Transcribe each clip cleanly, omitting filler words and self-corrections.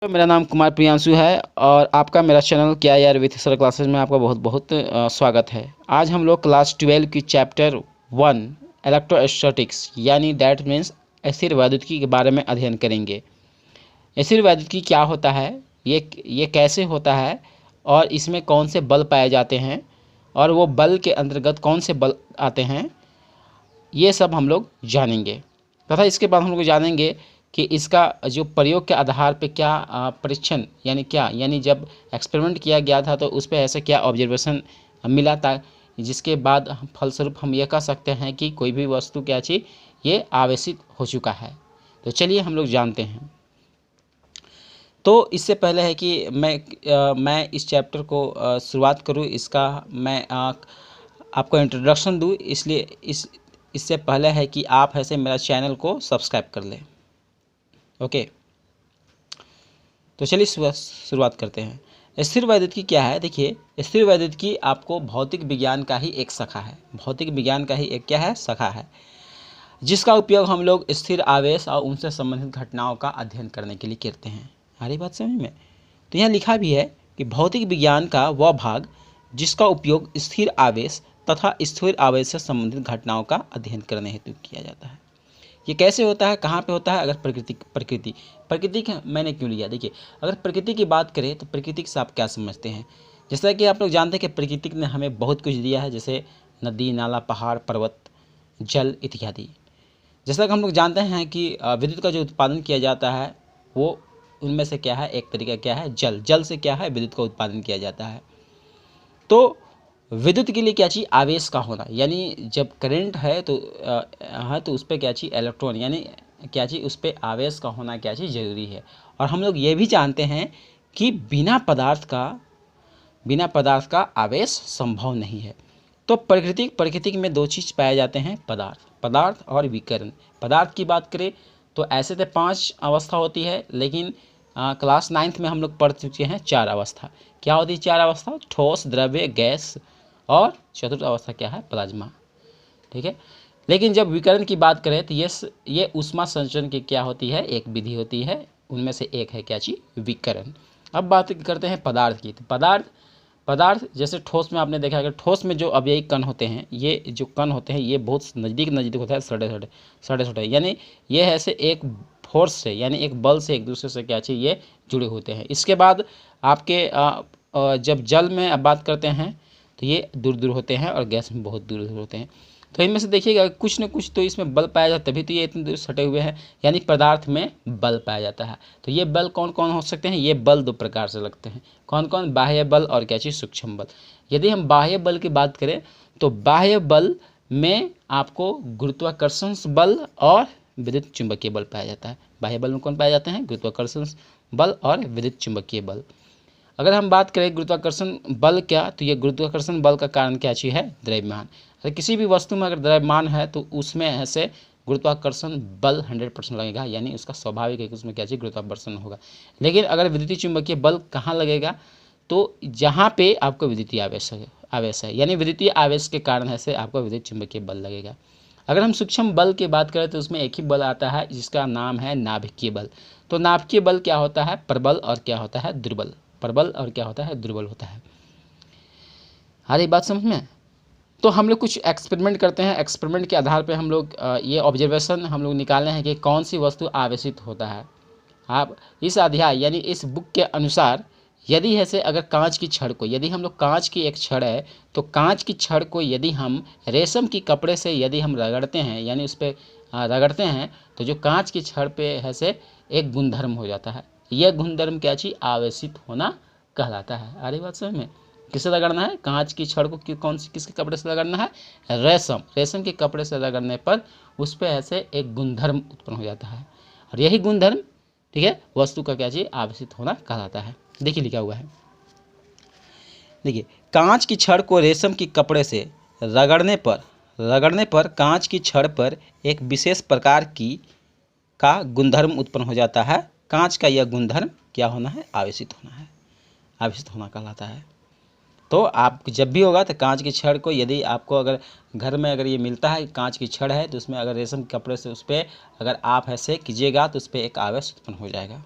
तो मेरा नाम कुमार प्रियांशु है और आपका मेरा चैनल क्या यार विथ सर क्लासेस में आपका बहुत बहुत स्वागत है। आज हम लोग क्लास 12 की चैप्टर 1 इलेक्ट्रोस्टैटिक्स यानी दैट मीन्स स्थिर वैद्युतिकी के बारे में अध्ययन करेंगे। स्थिर वैद्युतिकी क्या होता है, ये कैसे होता है और इसमें कौन से बल पाए जाते हैं और वो बल के अंतर्गत कौन से बल आते हैं, ये सब हम लोग जानेंगे। तथा इसके बाद हम लोग जानेंगे कि इसका जो प्रयोग के आधार पे क्या परीक्षण यानी जब एक्सपेरिमेंट किया गया था तो उस पर ऐसा क्या ऑब्जर्वेशन मिला था, जिसके बाद फलस्वरूप हम ये कह सकते हैं कि कोई भी वस्तु क्या चीज़ ये आवेशित हो चुका है। तो चलिए हम लोग जानते हैं। तो इससे पहले है कि मैं इस चैप्टर को शुरुआत करूँ, इसका मैं आपको इंट्रोडक्शन दूँ, इसलिए इससे पहले है कि आप ऐसे मेरा चैनल को सब्सक्राइब कर लें। ओके, तो चलिए शुरुआत करते हैं। स्थिर वैद्युतिकी क्या है? देखिए, स्थिर वैद्युतिकी आपको भौतिक विज्ञान का ही एक शाखा है। भौतिक विज्ञान का ही एक क्या है? शाखा है, जिसका उपयोग हम लोग स्थिर आवेश और उनसे संबंधित घटनाओं का अध्ययन करने के लिए करते हैं। हमारी बात समझ में? तो यहाँ लिखा भी है कि भौतिक विज्ञान का वह भाग जिसका उपयोग स्थिर आवेश तथा स्थिर आवेश से संबंधित घटनाओं का अध्ययन करने हेतु किया जाता है। ये कैसे होता है, कहाँ पे होता है? अगर प्रकृति का मैंने क्यों लिया? देखिए, अगर प्रकृति की बात करें तो प्रकृति से आप क्या समझते हैं? जैसा कि आप लोग जानते हैं कि प्रकृति ने हमें बहुत कुछ दिया है, जैसे नदी, नाला, पहाड़, पर्वत, जल इत्यादि। जैसा कि हम लोग जानते हैं कि विद्युत का जो उत्पादन किया जाता है वो उनमें से क्या है? एक तरीका क्या है? जल से क्या है? विद्युत का उत्पादन किया जाता है। तो विद्युत के लिए क्या चाहिए? आवेश का होना, यानी जब करंट है तो तो उस पर क्या चाहिए? इलेक्ट्रॉन, यानी क्या चाहिए? उस पर आवेश का होना क्या चाहिए? जरूरी है। और हम लोग ये भी जानते हैं कि बिना पदार्थ का आवेश संभव नहीं है। तो प्रकृति में दो चीज़ पाए जाते हैं, पदार्थ और विकिरण। पदार्थ की बात करें तो ऐसे तो 5 अवस्था होती है, लेकिन क्लास 9th में हम लोग पढ़ चुके हैं 4 अवस्था। क्या होती है 4 अवस्था? ठोस, द्रव्य, गैस और चतुर्थ अवस्था क्या है? प्लाज्मा। ठीक है। लेकिन जब विकिरण की बात करें तो ये ऊष्मा संचरण की क्या होती है? एक विधि होती है, उनमें से एक है क्या चीज़? विकिरण। अब बात करते हैं पदार्थ की। तो पदार्थ जैसे ठोस में आपने देखा है कि ठोस में जो अवयवी कण होते हैं, ये जो कण होते हैं ये बहुत नज़दीक होता है, छोटे, यानी ये ऐसे एक फोर्स से यानी एक बल से एक दूसरे से क्या चीज़ ये जुड़े होते हैं। इसके बाद आपके जब जल में अब बात करते हैं तो ये दूर होते हैं और गैस में बहुत दूर होते हैं। तो इनमें से देखिएगा कुछ न कुछ तो इसमें बल पाया जाता है, तभी तो ये इतनी दूर सटे हुए हैं, यानी पदार्थ में बल पाया जाता है। तो ये बल कौन कौन हो सकते हैं? ये बल 2 प्रकार से लगते हैं। कौन कौन? बाह्य बल और क्या चीज़? सूक्ष्म बल। यदि हम बाह्य बल की बात करें तो बाह्य बल में आपको गुरुत्वाकर्षण बल और विद्युत चुंबकीय बल पाया जाता है। बाह्य बल में कौन पाए जाते हैं? गुरुत्वाकर्षण बल और विद्युत चुंबकीय बल। अगर हम बात करें गुरुत्वाकर्षण बल क्या, तो ये गुरुत्वाकर्षण बल का कारण क्या चीज़ है? द्रव्यमान। अगर किसी भी वस्तु में अगर द्रव्यमान है तो उसमें ऐसे गुरुत्वाकर्षण बल 100% लगेगा, यानी उसका स्वाभाविक है कि उसमें क्या चीज़? गुरुत्वाकर्षण होगा। लेकिन अगर विद्युतीय चुंबकीय बल कहाँ लगेगा? तो जहाँ पे आपको विद्युतीय आवेश है, यानी विद्युतीय आवेश के कारण ऐसे आपको विद्युत चुंबकीय बल लगेगा। अगर हम सूक्ष्म बल की बात करें तो उसमें एक ही बल आता है जिसका नाम है नाभिकीय बल। तो नाभिकीय बल क्या होता है? प्रबल और क्या होता है? दुर्बल। प्रबल और क्या होता है? दुर्बल होता है। हमारी बात समझ में? तो हम लोग कुछ एक्सपेरिमेंट करते हैं। एक्सपेरिमेंट के आधार पे हम लोग ये ऑब्जर्वेशन हम लोग निकालने हैं कि कौन सी वस्तु आवेशित होता है। आप इस अध्याय यानी इस बुक के अनुसार यदि ऐसे अगर कांच की छड़ को, यदि हम लोग कांच की एक छड़ है तो कांच की छड़ को यदि हम रेशम की कपड़े से यदि हम रगड़ते हैं, यानी उस पर रगड़ते हैं, तो जो कांच की छड़ पे है से एक गुणधर्म हो जाता है। यह गुणधर्म क्या चीज़? आवेशित होना कहलाता है। आ रही बात समझ में? किससे रगड़ना है? कांच की छड़ को किसके कपड़े से रगड़ना है? रेशम के कपड़े से रगड़ने पर उस पर ऐसे एक गुणधर्म उत्पन्न हो जाता है, और यही गुणधर्म ठीक है वस्तु का क्या चीज़? आवेशित होना कहलाता है। देखिए लिखा हुआ है, देखिए, कांच की छड़ को रेशम की कपड़े से रगड़ने पर कांच की छड़ पर एक विशेष प्रकार का गुणधर्म उत्पन्न हो जाता है। कांच का यह गुणधर्म क्या होना है? आवेशित होना है। आवेशित होना कहलाता है। तो आप जब भी होगा तो कांच की छड़ को, यदि आपको अगर घर में अगर ये मिलता है कांच की छड़ है तो उसमें अगर रेशम के कपड़े से उस पर अगर आप ऐसे कीजिएगा तो उस पर एक आवेश उत्पन्न हो जाएगा।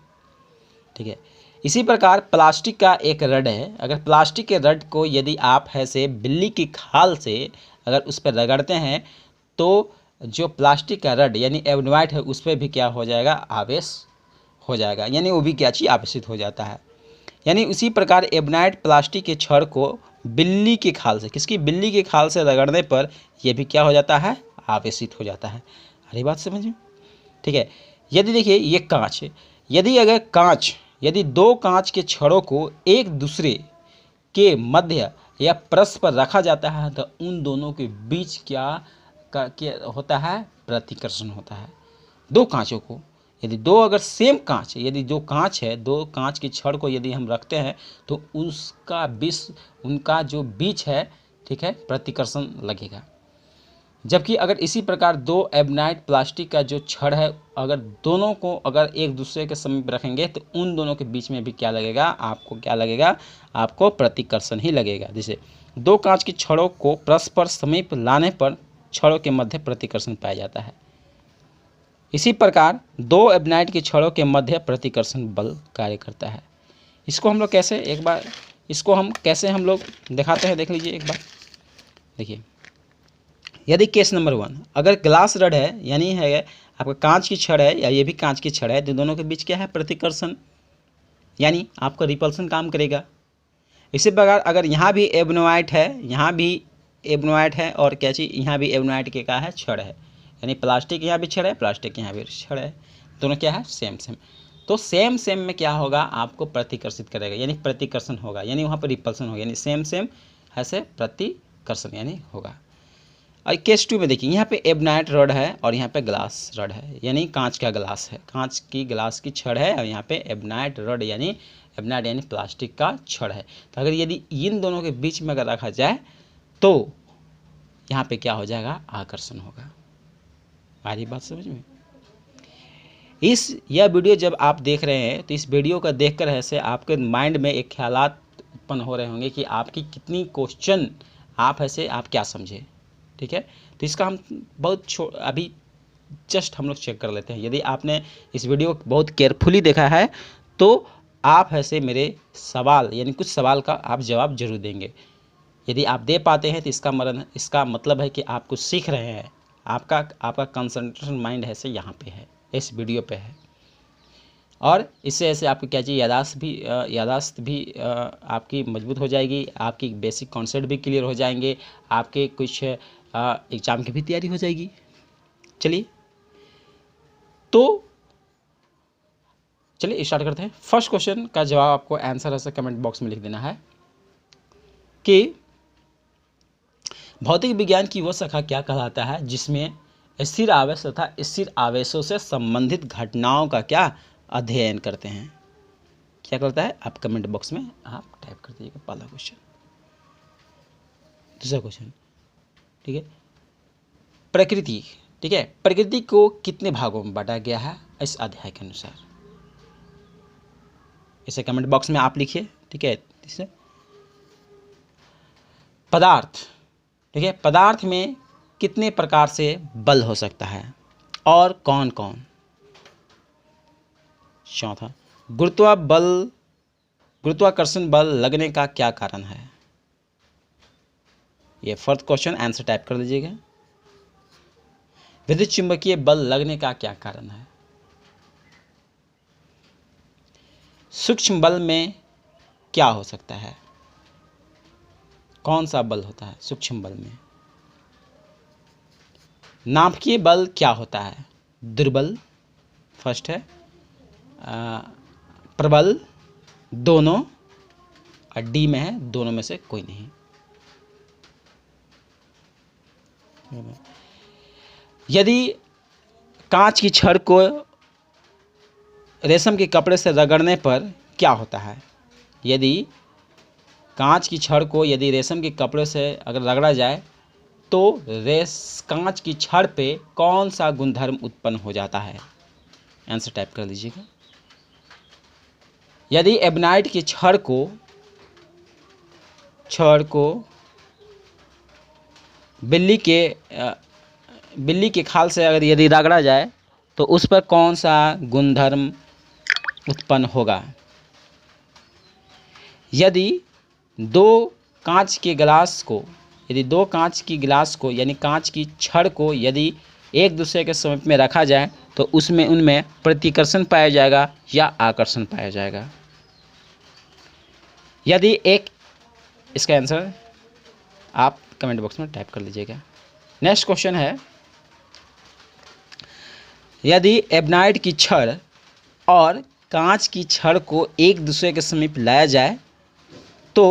ठीक है। इसी प्रकार प्लास्टिक का एक रड है, अगर प्लास्टिक के रड को यदि आप ऐसे बिल्ली की खाल से अगर उस पर रगड़ते हैं तो जो प्लास्टिक का रड यानी एबोनाइट है उस पर भी क्या हो जाएगा, आवेश हो जाएगा, यानी वो भी क्या चीज़ आवेशित हो जाता है। यानी उसी प्रकार एबोनाइट प्लास्टिक के छड़ को बिल्ली की खाल से, किसकी, बिल्ली की खाल से रगड़ने पर यह भी क्या हो जाता है, आवेशित हो जाता है। अरे बात समझ में, ठीक है। यदि देखिए ये कांच है, यदि दो कांच के छड़ों को एक दूसरे के मध्य या परस्पर रखा जाता है तो उन दोनों के बीच क्या होता है, प्रतिकर्षण होता है। दो कांचों को यदि दो अगर सेम कांच, यदि जो कांच है दो कांच की छड़ को यदि हम रखते हैं तो उनका जो बीच है, ठीक है, प्रतिकर्षण लगेगा। जबकि अगर इसी प्रकार दो एबोनाइट प्लास्टिक का जो छड़ है अगर दोनों को अगर एक दूसरे के समीप रखेंगे तो उन दोनों के बीच में भी क्या लगेगा, आपको क्या लगेगा, आपको प्रतिकर्षण ही लगेगा। जैसे दो कांच की छड़ों को परस्पर समीप लाने पर छड़ों के मध्य प्रतिकर्षण पाया जाता है। इसी प्रकार दो एबोनाइट की छड़ों के मध्य प्रतिकर्षण बल कार्य करता है। इसको हम लोग कैसे, एक बार इसको हम कैसे हम लोग दिखाते हैं, देख लीजिए एक बार। देखिए यदि केस नंबर 1 अगर ग्लास रड है यानी है आपका कांच की छड़ है या ये भी कांच की छड़ है तो दोनों के बीच क्या है, प्रतिकर्षण, यानी आपका रिपल्सन काम करेगा। इसी प्रकार अगर यहाँ भी एबोनाइट है, यहाँ भी एबोनाइट है और क्या चीज़, यहाँ भी एबोनाइट के का है, छड़ है, यानी प्लास्टिक यहाँ भी छड़ है, प्लास्टिक यहाँ भी छड़ है, दोनों क्या है, सेम तो सेम में क्या होगा, आपको प्रतिकर्षित करेगा, यानी प्रतिकर्षण होगा, यानी वहाँ पर रिपल्सन होगा, यानी सेम ऐसे प्रतिकर्षण यानी होगा। और केस 2 में देखिए यहाँ पे एबोनाइट रड है और यहाँ पे ग्लास रड है, यानी कांच का ग्लास है, कांच की ग्लास की छड़ है और यहाँ पे एबोनाइट रड यानी प्लास्टिक का छड़ है। तो अगर यदि इन दोनों के बीच में अगर रखा जाए तो यहाँ पे क्या हो जाएगा, आकर्षण होगा। आ रही बात समझ में। यह वीडियो जब आप देख रहे हैं तो इस वीडियो का देखकर ऐसे आपके माइंड में एक ख्यालात उत्पन्न हो रहे होंगे कि आपकी कितनी क्वेश्चन आप ऐसे आप क्या समझे, ठीक है। तो इसका हम बहुत अभी जस्ट हम लोग चेक कर लेते हैं। यदि आपने इस वीडियो को बहुत केयरफुली देखा है तो आप ऐसे मेरे सवाल यानी कुछ सवाल का आप जवाब जरूर देंगे। यदि आप दे पाते हैं तो इसका मतलब है कि आप कुछ सीख रहे हैं, आपका कंसंट्रेशन माइंड ऐसे यहाँ पे है, इस वीडियो पे है, और इससे ऐसे आपकी क्या चाहिए, यादाश्त भी आपकी मजबूत हो जाएगी, आपकी बेसिक कॉन्सेप्ट भी क्लियर हो जाएंगे, आपके कुछ एग्ज़ाम की भी तैयारी हो जाएगी। चलिए स्टार्ट करते हैं। फर्स्ट क्वेश्चन का जवाब आपको आंसर ऐसे कमेंट बॉक्स में लिख देना है कि भौतिक विज्ञान की वह शाखा क्या कहलाता है जिसमें स्थिर आवेश तथा स्थिर आवेशों से संबंधित घटनाओं का क्या अध्ययन करते हैं, क्या करता है, आप कमेंट बॉक्स में आप टाइप कर दीजिएगा पहला क्वेश्चन। दूसरा क्वेश्चन, ठीक है, प्रकृति, ठीक है, प्रकृति को कितने भागों में बांटा गया है इस अध्याय के अनुसार, इसे कमेंट बॉक्स में आप लिखिए, ठीक है। तीसरा पदार्थ, ठीक है, पदार्थ में कितने प्रकार से बल हो सकता है और कौन कौन। चौथा गुरुत्वाकर्षण बल लगने का क्या कारण है। ये फोर्थ क्वेश्चन आंसर टाइप कर दीजिएगा। विद्युत चुंबकीय बल लगने का क्या कारण है। सूक्ष्म बल में क्या हो सकता है, कौन सा बल होता है सूक्ष्म बल में। नाभिकीय बल क्या होता है, दुर्बल फर्स्ट है, प्रबल दोनों, और डी में है दोनों में से कोई नहीं। यदि कांच की छड़ को रेशम के कपड़े से रगड़ने पर क्या होता है, यदि कांच की छड़ को यदि रेशम के कपड़े से अगर रगड़ा जाए तो कांच की छड़ पे कौन सा गुणधर्म उत्पन्न हो जाता है, आंसर टाइप कर लीजिएगा। यदि एबोनाइट की छड़ को बिल्ली के खाल से अगर यदि रगड़ा जाए तो उस पर कौन सा गुणधर्म उत्पन्न होगा, यदि दो कांच के गिलास को यानी कांच की छड़ को यदि एक दूसरे के समीप में रखा जाए तो उनमें प्रतिकर्षण पाया जाएगा या आकर्षण पाया जाएगा। यदि इसका आंसर आप कमेंट बॉक्स में टाइप कर लीजिएगा। नेक्स्ट क्वेश्चन है, यदि एबनाइट की छड़ और कांच की छड़ को एक दूसरे के समीप लाया जाए तो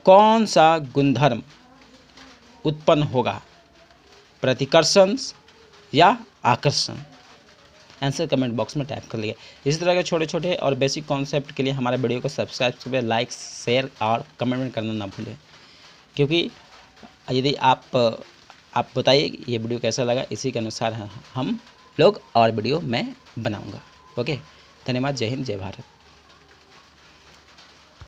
कौन सा गुणधर्म उत्पन्न होगा, प्रतिकर्षण या आकर्षण? आंसर कमेंट बॉक्स में टाइप कर लीजिए। इसी तरह के छोटे छोटे और बेसिक कॉन्सेप्ट के लिए हमारे वीडियो को सब्सक्राइब करें, लाइक शेयर और कमेंट करना ना भूलें, क्योंकि यदि आप बताइए ये वीडियो कैसा लगा, इसी के अनुसार हम लोग और वीडियो मैं बनाऊंगा। ओके, धन्यवाद। जय हिंद, जय भारत।